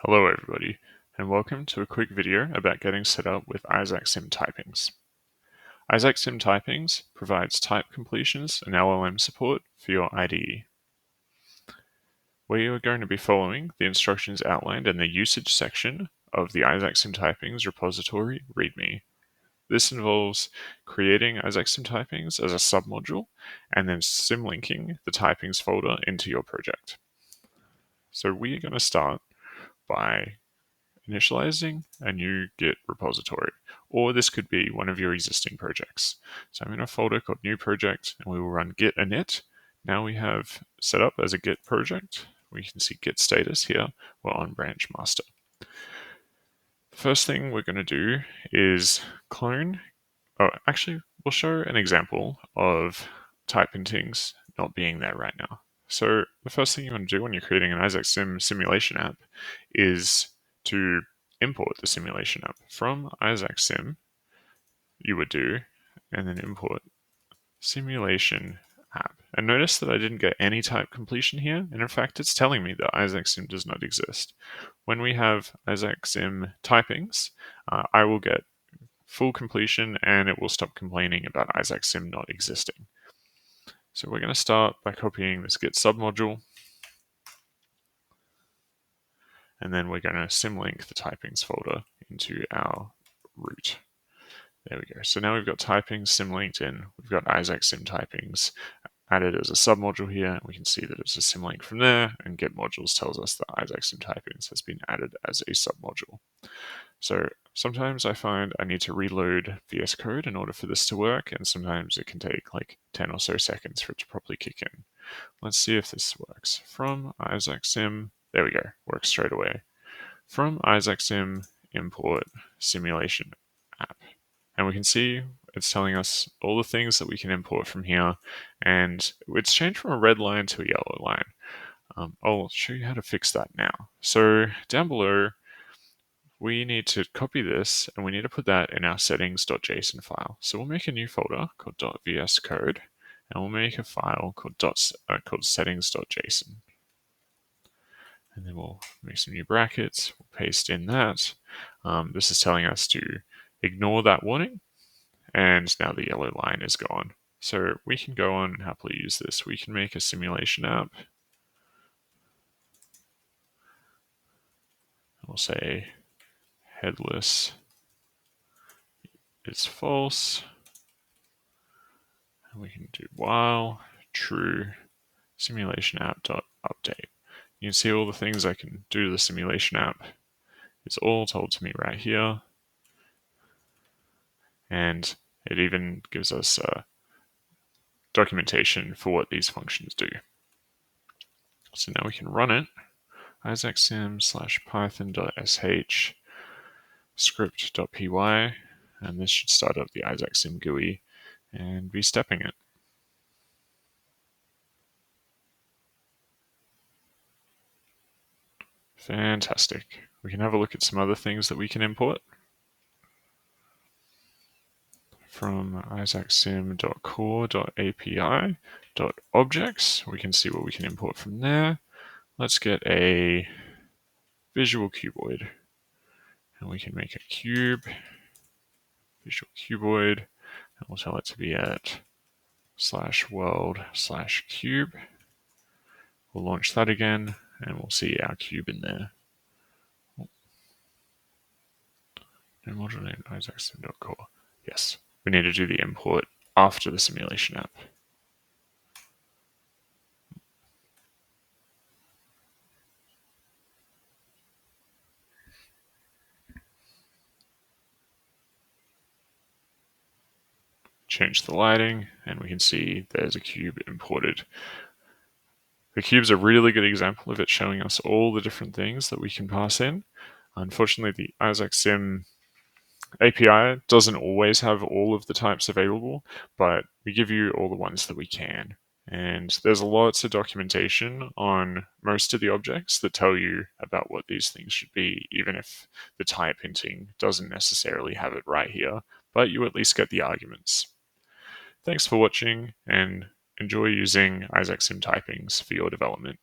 Hello everybody, and welcome to a quick video about getting set up with IsaacSim Typings. IsaacSim Typings provides type completions and LLM support for your IDE. We are going to be following the instructions outlined in the usage section of the IsaacSim Typings repository README. This involves creating IsaacSim Typings as a submodule and then symlinking the typings folder into your project. So we are going to start by initializing a new Git repository, or this could be one of your existing projects. So I'm in a folder called new project and we will run git init. Now we have set up as a Git project. We can see Git status here. We're on branch master. The first thing we're going to do is clone. We'll show an example of type intings not being there right now. So the first thing you want to do when you're creating an IsaacSim simulation app is to import the simulation app from IsaacSim. You would do, and then import simulation app. And notice that I didn't get any type completion here, and in fact it's telling me that IsaacSim does not exist. When we have IsaacSim typings, I will get full completion and it will stop complaining about IsaacSim not existing. So we're going to start by copying this Git submodule, and then we're going to symlink the typings folder into our root. There we go. So now we've got typings symlinked in. We've got IsaacSim typings added as a submodule here, and we can see that it's a symlink from there, and Git modules tells us that IsaacSim typings has been added as a submodule. So sometimes I find I need to reload VS Code in order for this to work, and sometimes it can take like 10 or so seconds for it to properly kick in. Let's see if this works. From IsaacSim, there we go, works straight away. From IsaacSim, import simulation app. And we can see it's telling us all the things that we can import from here, and it's changed from a red line to a yellow line. I'll show you how to fix that now. So down below, we need to copy this and we need to put that in our settings.json file. So we'll make a new folder called .vscode and we'll make a file called settings.json. And then we'll make some new brackets, we'll paste in that. This is telling us to ignore that warning, and now the yellow line is gone. So we can go on and happily use this. We can make a simulation app. We'll say headless is false. And we can do while true simulation app.update. You can see all the things I can do to the simulation app. It's all told to me right here. And it even gives us documentation for what these functions do. So now we can run it. isaacsim/python.sh script.py, and this should start up the IsaacSim GUI and be stepping it. Fantastic. We can have a look at some other things that we can import. From isaacsim.core.api.objects, we can see what we can import from there. Let's get a visual cuboid, and we can make a cube, visual cuboid, and we'll tell it to be at /world/cube. We'll launch that again, and we'll see our cube in there. No module named isaacsim.core. Yes, we need to do the import after the simulation app. Change the lighting, and we can see there's a cube imported. The cube's a really good example of it showing us all the different things that we can pass in. Unfortunately, the IsaacSim API doesn't always have all of the types available, but we give you all the ones that we can. And there's lots of documentation on most of the objects that tell you about what these things should be, even if the type hinting doesn't necessarily have it right here, but you at least get the arguments. Thanks for watching, and enjoy using IsaacSim typings for your development.